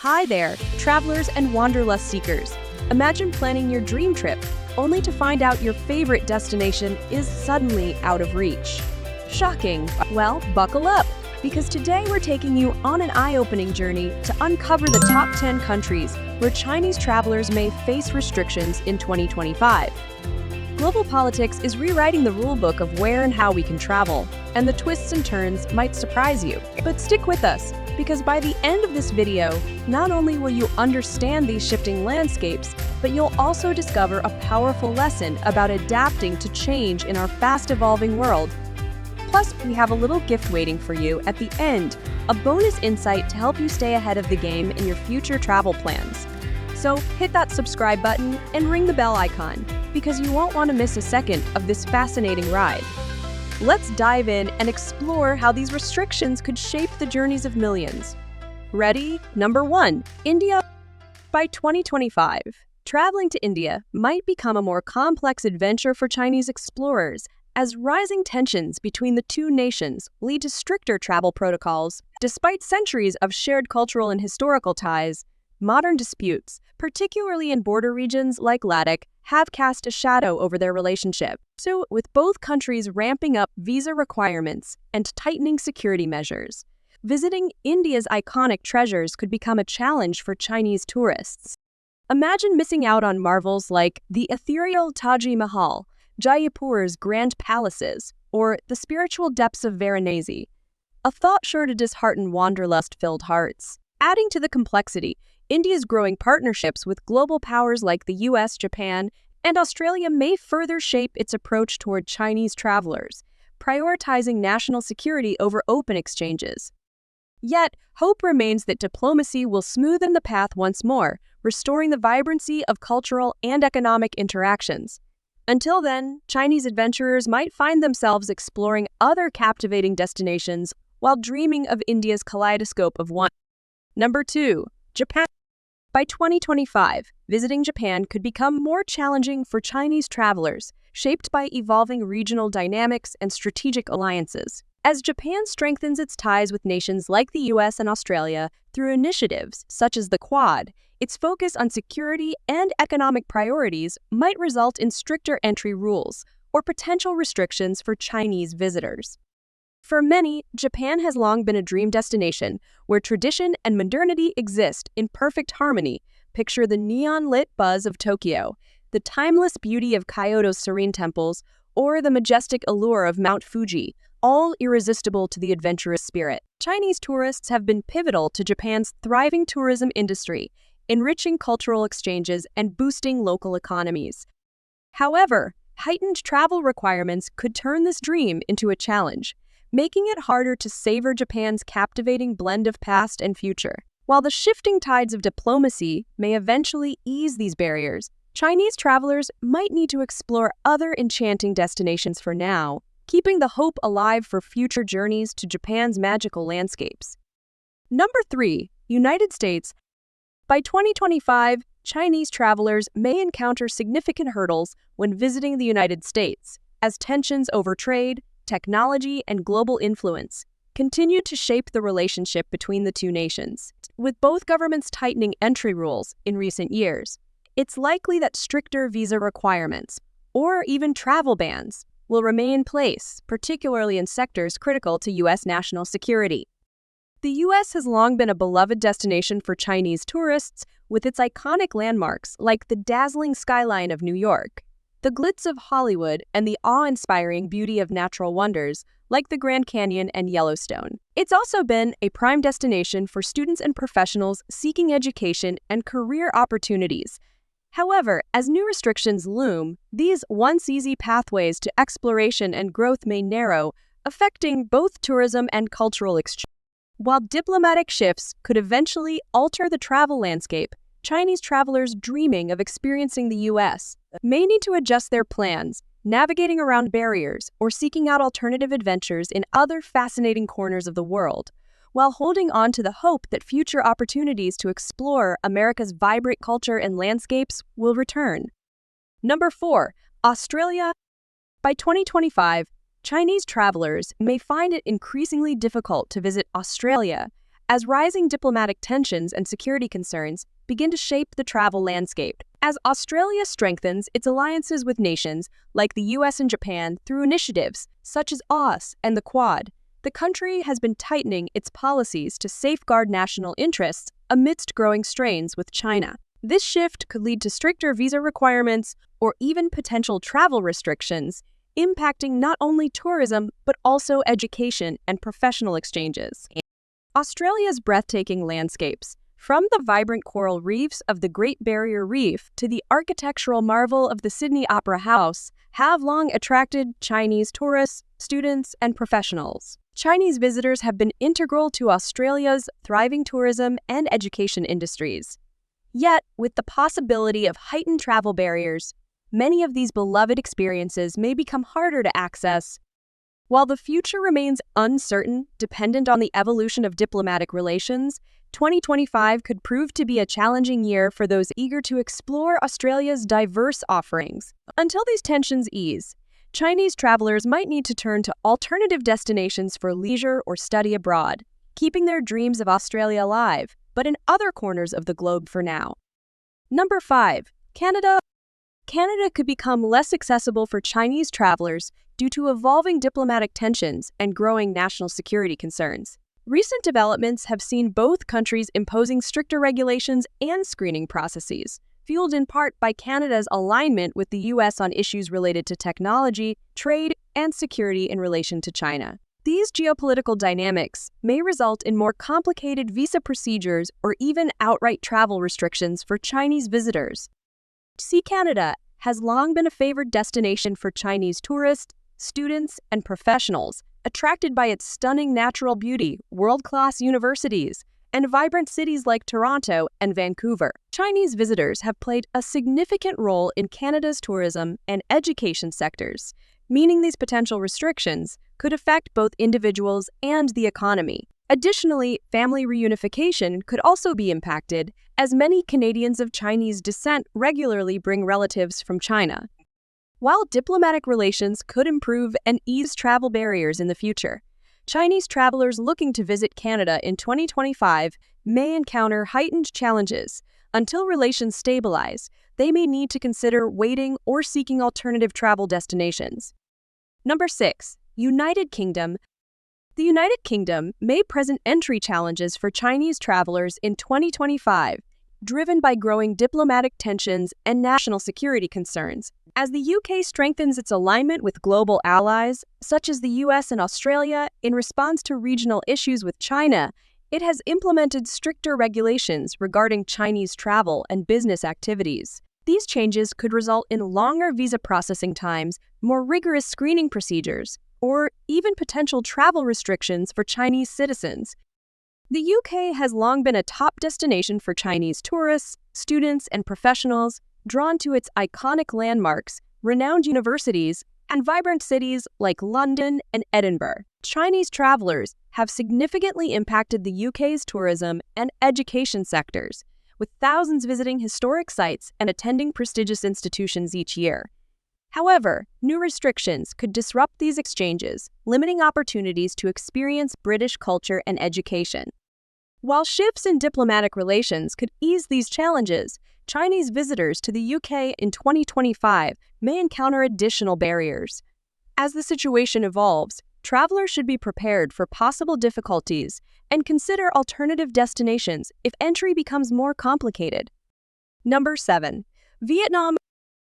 Hi there, travelers and wanderlust seekers. Imagine planning your dream trip, only to find out your favorite destination is suddenly out of reach. Shocking. Well, buckle up, because today we're taking you on an eye-opening journey to uncover the top 10 countries where Chinese travelers may face restrictions in 2025. Global politics is rewriting the rulebook of where and how we can travel, and the twists and turns might surprise you. But stick with us, because by the end of this video, not only will you understand these shifting landscapes, but you'll also discover a powerful lesson about adapting to change in our fast-evolving world. Plus, we have a little gift waiting for you at the end, a bonus insight to help you stay ahead of the game in your future travel plans. So hit that subscribe button and ring the bell icon, because you won't want to miss a second of this fascinating ride. Let's dive in and explore how these restrictions could shape the journeys of millions. Ready? Number 1. India. By 2025, traveling to India might become a more complex adventure for Chinese explorers, as rising tensions between the two nations lead to stricter travel protocols. Despite centuries of shared cultural and historical ties, modern disputes, particularly in border regions like Ladakh, have cast a shadow over their relationship. So, with both countries ramping up visa requirements and tightening security measures, visiting India's iconic treasures could become a challenge for Chinese tourists. Imagine missing out on marvels like the ethereal Taj Mahal, Jaipur's grand palaces, or the spiritual depths of Varanasi, a thought sure to dishearten wanderlust-filled hearts. Adding to the complexity, India's growing partnerships with global powers like the US, Japan, and Australia may further shape its approach toward Chinese travelers, prioritizing national security over open exchanges. Yet, hope remains that diplomacy will smoothen the path once more, restoring the vibrancy of cultural and economic interactions. Until then, Chinese adventurers might find themselves exploring other captivating destinations while dreaming of India's kaleidoscope of wonders. Number 2. Japan. By 2025, visiting Japan could become more challenging for Chinese travelers, shaped by evolving regional dynamics and strategic alliances. As Japan strengthens its ties with nations like the US and Australia through initiatives such as the Quad, its focus on security and economic priorities might result in stricter entry rules or potential restrictions for Chinese visitors. For many, Japan has long been a dream destination where tradition and modernity exist in perfect harmony. Picture the neon-lit buzz of Tokyo, the timeless beauty of Kyoto's serene temples, or the majestic allure of Mount Fuji, all irresistible to the adventurous spirit. Chinese tourists have been pivotal to Japan's thriving tourism industry, enriching cultural exchanges and boosting local economies. However, heightened travel requirements could turn this dream into a challenge, making it harder to savor Japan's captivating blend of past and future. While the shifting tides of diplomacy may eventually ease these barriers, Chinese travelers might need to explore other enchanting destinations for now, keeping the hope alive for future journeys to Japan's magical landscapes. Number 3. United States. By 2025, Chinese travelers may encounter significant hurdles when visiting the United States, as tensions over trade, technology, and global influence continue to shape the relationship between the two nations. With both governments tightening entry rules in recent years, it's likely that stricter visa requirements, or even travel bans, will remain in place, particularly in sectors critical to U.S. national security. The U.S. has long been a beloved destination for Chinese tourists, with its iconic landmarks like the dazzling skyline of New York, the glitz of Hollywood, and the awe-inspiring beauty of natural wonders like the Grand Canyon and Yellowstone. It's also been a prime destination for students and professionals seeking education and career opportunities. However, as new restrictions loom, these once easy pathways to exploration and growth may narrow, affecting both tourism and cultural exchange. While diplomatic shifts could eventually alter the travel landscape, Chinese travelers dreaming of experiencing the U.S. may need to adjust their plans, navigating around barriers or seeking out alternative adventures in other fascinating corners of the world, while holding on to the hope that future opportunities to explore America's vibrant culture and landscapes will return. Number 4. Australia. By 2025, Chinese travelers may find it increasingly difficult to visit Australia, as rising diplomatic tensions and security concerns begin to shape the travel landscape. As Australia strengthens its alliances with nations like the US and Japan through initiatives such as AUKUS and the Quad, the country has been tightening its policies to safeguard national interests amidst growing strains with China. This shift could lead to stricter visa requirements or even potential travel restrictions, impacting not only tourism but also education and professional exchanges. Australia's breathtaking landscapes, from the vibrant coral reefs of the Great Barrier Reef to the architectural marvel of the Sydney Opera House, have long attracted Chinese tourists, students, and professionals. Chinese visitors have been integral to Australia's thriving tourism and education industries. Yet, with the possibility of heightened travel barriers, many of these beloved experiences may become harder to access. While the future remains uncertain, dependent on the evolution of diplomatic relations, 2025 could prove to be a challenging year for those eager to explore Australia's diverse offerings. Until these tensions ease, Chinese travelers might need to turn to alternative destinations for leisure or study abroad, keeping their dreams of Australia alive, but in other corners of the globe for now. Number 5. Canada. Canada could become less accessible for Chinese travelers due to evolving diplomatic tensions and growing national security concerns. Recent developments have seen both countries imposing stricter regulations and screening processes, fueled in part by Canada's alignment with the U.S. on issues related to technology, trade, and security in relation to China. These geopolitical dynamics may result in more complicated visa procedures or even outright travel restrictions for Chinese visitors. Canada has long been a favored destination for Chinese tourists, students, and professionals, attracted by its stunning natural beauty, world-class universities, and vibrant cities like Toronto and Vancouver. Chinese visitors have played a significant role in Canada's tourism and education sectors, meaning these potential restrictions could affect both individuals and the economy. Additionally, family reunification could also be impacted, as many Canadians of Chinese descent regularly bring relatives from China. While diplomatic relations could improve and ease travel barriers in the future, Chinese travelers looking to visit Canada in 2025 may encounter heightened challenges. Until relations stabilize, they may need to consider waiting or seeking alternative travel destinations. Number 6. United Kingdom. The United Kingdom may present entry challenges for Chinese travelers in 2025, driven by growing diplomatic tensions and national security concerns. As the UK strengthens its alignment with global allies, such as the US and Australia, in response to regional issues with China, it has implemented stricter regulations regarding Chinese travel and business activities. These changes could result in longer visa processing times, more rigorous screening procedures, or even potential travel restrictions for Chinese citizens. The UK has long been a top destination for Chinese tourists, students, and professionals, drawn to its iconic landmarks, renowned universities, and vibrant cities like London and Edinburgh. Chinese travelers have significantly impacted the UK's tourism and education sectors, with thousands visiting historic sites and attending prestigious institutions each year. However, new restrictions could disrupt these exchanges, limiting opportunities to experience British culture and education. While shifts in diplomatic relations could ease these challenges, Chinese visitors to the UK in 2025 may encounter additional barriers. As the situation evolves, travelers should be prepared for possible difficulties and consider alternative destinations if entry becomes more complicated. Number 7. Vietnam.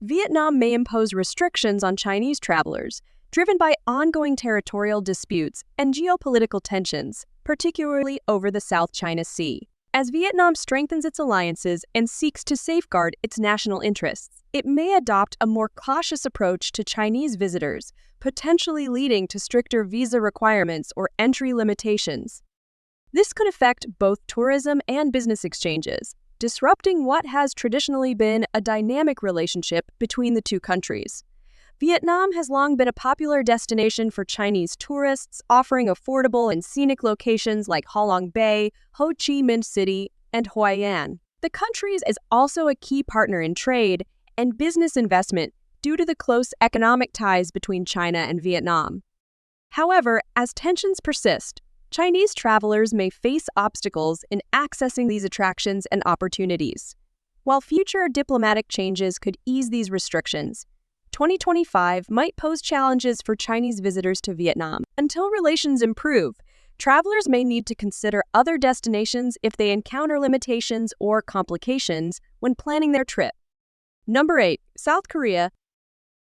Vietnam may impose restrictions on Chinese travelers, driven by ongoing territorial disputes and geopolitical tensions, particularly over the South China Sea. As Vietnam strengthens its alliances and seeks to safeguard its national interests, it may adopt a more cautious approach to Chinese visitors, potentially leading to stricter visa requirements or entry limitations. This could affect both tourism and business exchanges, disrupting what has traditionally been a dynamic relationship between the two countries. Vietnam has long been a popular destination for Chinese tourists, offering affordable and scenic locations like Ha Long Bay, Ho Chi Minh City, and Hoi An. The country is also a key partner in trade and business investment due to the close economic ties between China and Vietnam. However, as tensions persist, Chinese travelers may face obstacles in accessing these attractions and opportunities. While future diplomatic changes could ease these restrictions, 2025 might pose challenges for Chinese visitors to Vietnam. Until relations improve, travelers may need to consider other destinations if they encounter limitations or complications when planning their trip. Number 8. South Korea.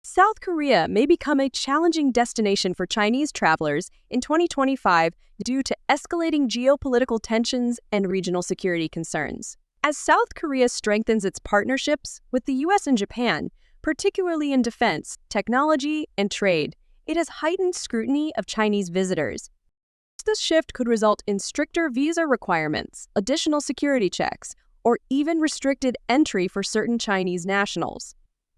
South Korea may become a challenging destination for Chinese travelers in 2025 due to escalating geopolitical tensions and regional security concerns. As South Korea strengthens its partnerships with the U.S. and Japan, particularly in defense, technology, and trade, it has heightened scrutiny of Chinese visitors. This shift could result in stricter visa requirements, additional security checks, or even restricted entry for certain Chinese nationals.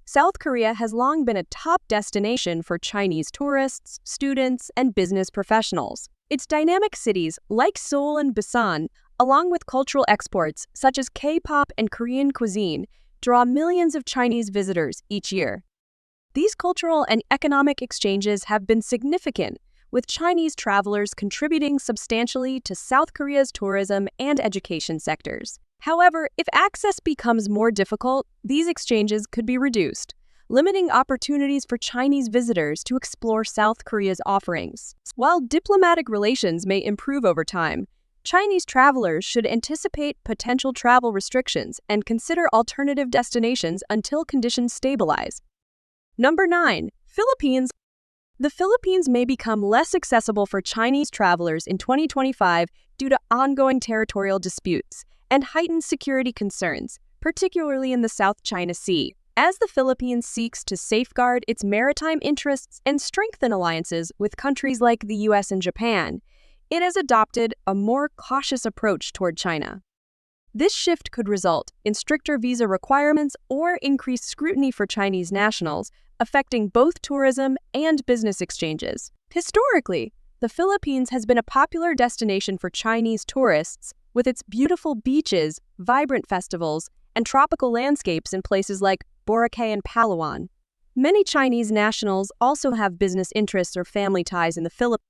South Korea has long been a top destination for Chinese tourists, students, and business professionals. Its dynamic cities, like Seoul and Busan, along with cultural exports such as K-pop and Korean cuisine, draw millions of Chinese visitors each year. These cultural and economic exchanges have been significant, with Chinese travelers contributing substantially to South Korea's tourism and education sectors. However, if access becomes more difficult, these exchanges could be reduced, limiting opportunities for Chinese visitors to explore South Korea's offerings. While diplomatic relations may improve over time, Chinese travelers should anticipate potential travel restrictions and consider alternative destinations until conditions stabilize. Number 9. Philippines. The Philippines may become less accessible for Chinese travelers in 2025 due to ongoing territorial disputes and heightened security concerns, particularly in the South China Sea. As the Philippines seeks to safeguard its maritime interests and strengthen alliances with countries like the U.S. and Japan, it has adopted a more cautious approach toward China. This shift could result in stricter visa requirements or increased scrutiny for Chinese nationals, affecting both tourism and business exchanges. Historically, the Philippines has been a popular destination for Chinese tourists, with its beautiful beaches, vibrant festivals, and tropical landscapes in places like Boracay and Palawan. Many Chinese nationals also have business interests or family ties in the Philippines.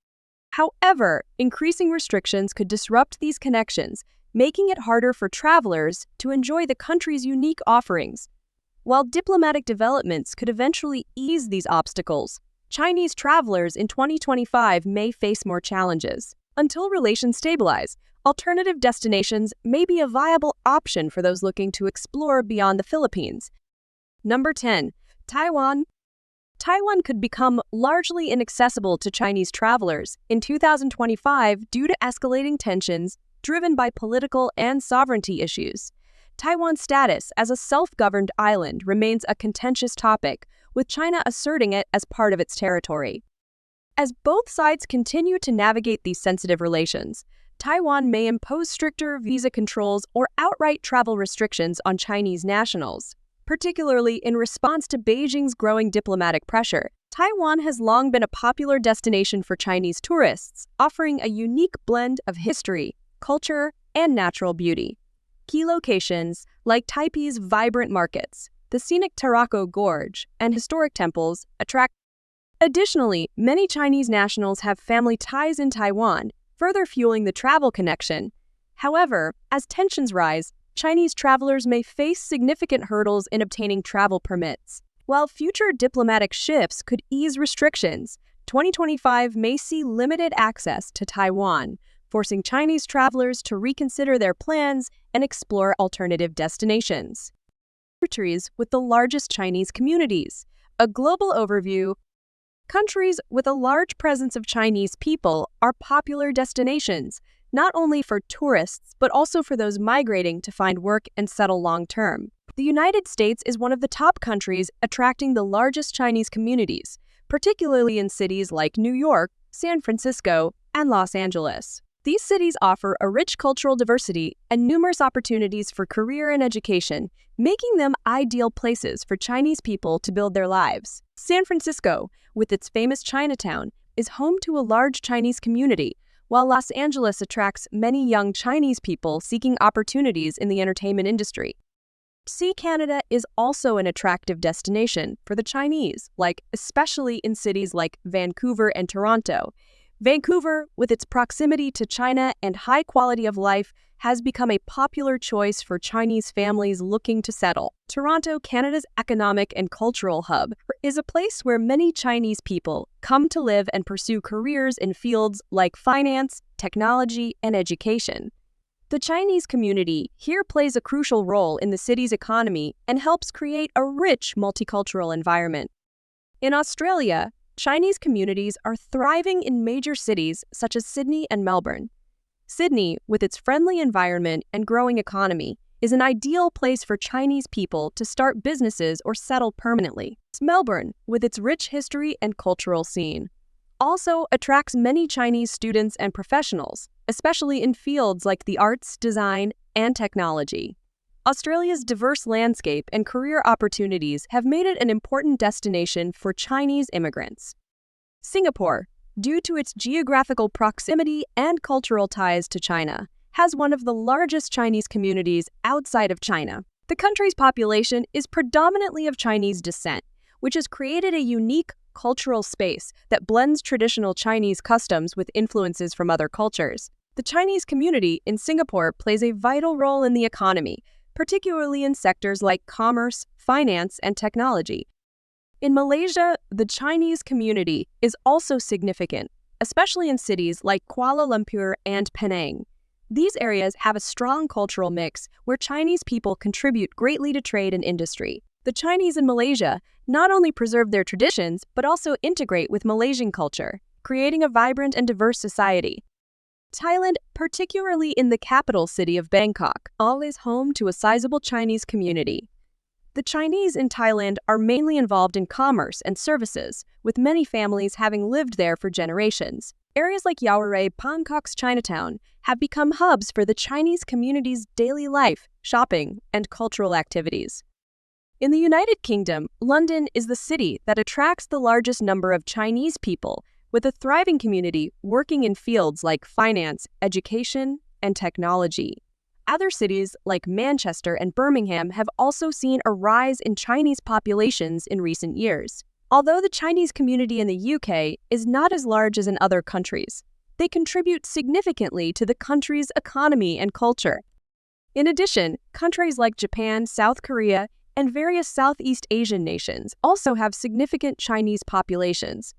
However, increasing restrictions could disrupt these connections, making it harder for travelers to enjoy the country's unique offerings. While diplomatic developments could eventually ease these obstacles, Chinese travelers in 2025 may face more challenges. Until relations stabilize, alternative destinations may be a viable option for those looking to explore beyond the Philippines. Number 10. Taiwan. Taiwan could become largely inaccessible to Chinese travelers in 2025 due to escalating tensions driven by political and sovereignty issues. Taiwan's status as a self-governed island remains a contentious topic, with China asserting it as part of its territory. As both sides continue to navigate these sensitive relations, Taiwan may impose stricter visa controls or outright travel restrictions on Chinese nationals. Particularly in response to Beijing's growing diplomatic pressure, Taiwan has long been a popular destination for Chinese tourists, offering a unique blend of history, culture, and natural beauty. Key locations, like Taipei's vibrant markets, the scenic Tarako Gorge, and historic temples, attract. Additionally, many Chinese nationals have family ties in Taiwan, further fueling the travel connection. However, as tensions rise, Chinese travelers may face significant hurdles in obtaining travel permits. While future diplomatic shifts could ease restrictions, 2025 may see limited access to Taiwan, forcing Chinese travelers to reconsider their plans and explore alternative destinations. Countries with the largest Chinese communities. A global overview. Countries with a large presence of Chinese people are popular destinations, not only for tourists, but also for those migrating to find work and settle long-term. The United States is one of the top countries attracting the largest Chinese communities, particularly in cities like New York, San Francisco, and Los Angeles. These cities offer a rich cultural diversity and numerous opportunities for career and education, making them ideal places for Chinese people to build their lives. San Francisco, with its famous Chinatown, is home to a large Chinese community, while Los Angeles attracts many young Chinese people seeking opportunities in the entertainment industry. Canada is also an attractive destination for the Chinese, especially in cities like Vancouver and Toronto, Vancouver, with its proximity to China and high quality of life, has become a popular choice for Chinese families looking to settle. Toronto, Canada's economic and cultural hub, is a place where many Chinese people come to live and pursue careers in fields like finance, technology, and education. The Chinese community here plays a crucial role in the city's economy and helps create a rich multicultural environment. In Australia, Chinese communities are thriving in major cities such as Sydney and Melbourne. Sydney, with its friendly environment and growing economy, is an ideal place for Chinese people to start businesses or settle permanently. Melbourne, with its rich history and cultural scene, also attracts many Chinese students and professionals, especially in fields like the arts, design, and technology. Australia's diverse landscape and career opportunities have made it an important destination for Chinese immigrants. Singapore, due to its geographical proximity and cultural ties to China, has one of the largest Chinese communities outside of China. The country's population is predominantly of Chinese descent, which has created a unique cultural space that blends traditional Chinese customs with influences from other cultures. The Chinese community in Singapore plays a vital role in the economy, particularly in sectors like commerce, finance, and technology. In Malaysia, the Chinese community is also significant, especially in cities like Kuala Lumpur and Penang. These areas have a strong cultural mix where Chinese people contribute greatly to trade and industry. The Chinese in Malaysia not only preserve their traditions, but also integrate with Malaysian culture, creating a vibrant and diverse society. Thailand, particularly in the capital city of Bangkok, is home to a sizable Chinese community. The Chinese in Thailand are mainly involved in commerce and services, with many families having lived there for generations. Areas like Yaowaray, Bangkok's Chinatown, have become hubs for the Chinese community's daily life, shopping, and cultural activities. In the United Kingdom, London is the city that attracts the largest number of Chinese people, with a thriving community working in fields like finance, education, and technology. Other cities like Manchester and Birmingham have also seen a rise in Chinese populations in recent years. Although the Chinese community in the UK is not as large as in other countries, they contribute significantly to the country's economy and culture. In addition, countries like Japan, South Korea, and various Southeast Asian nations also have significant Chinese populations.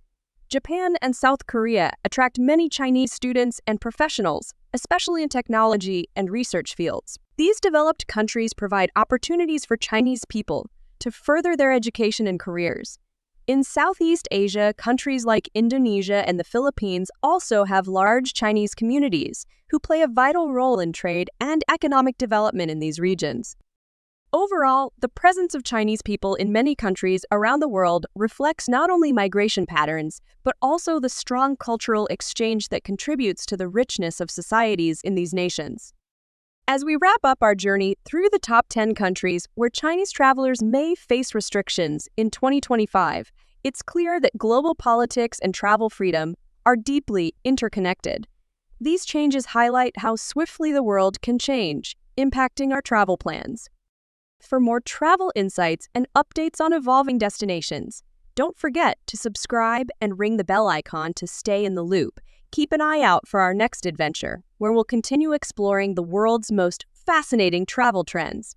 Japan and South Korea attract many Chinese students and professionals, especially in technology and research fields. These developed countries provide opportunities for Chinese people to further their education and careers. In Southeast Asia, countries like Indonesia and the Philippines also have large Chinese communities who play a vital role in trade and economic development in these regions. Overall, the presence of Chinese people in many countries around the world reflects not only migration patterns, but also the strong cultural exchange that contributes to the richness of societies in these nations. As we wrap up our journey through the top 10 countries where Chinese travelers may face restrictions in 2025, it's clear that global politics and travel freedom are deeply interconnected. These changes highlight how swiftly the world can change, impacting our travel plans. For more travel insights and updates on evolving destinations, don't forget to subscribe and ring the bell icon to stay in the loop. Keep an eye out for our next adventure, where we'll continue exploring the world's most fascinating travel trends.